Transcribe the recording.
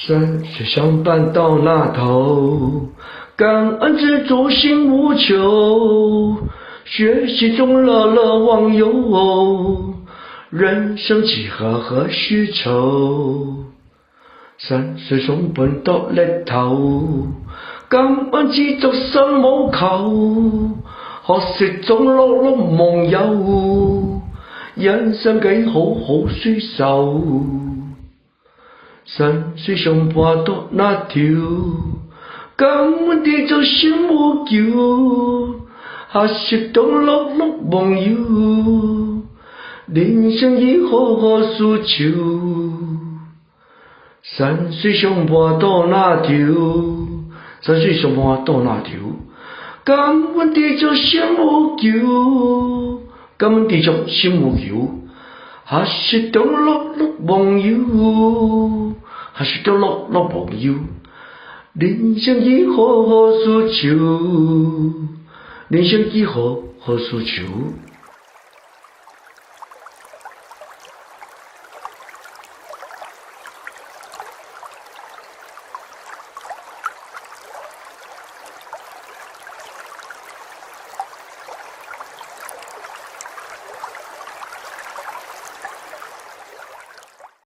山水相伴到那头，感恩知足心无求，学习中乐乐忘忧，人生几何须愁。山水相伴到日頭，感恩知足心無求，學識中樂樂忘憂，人生幾好須受。山水相伴到那條，感恩知足心無求，學識中樂樂忘憂，人生幾好須求。山水相伴到那條，山水相伴到那條，感恩知足心無求，感恩知足心無求，學識中樂樂忘憂，學識中樂樂忘憂，人生幾何須求，人生幾何須求。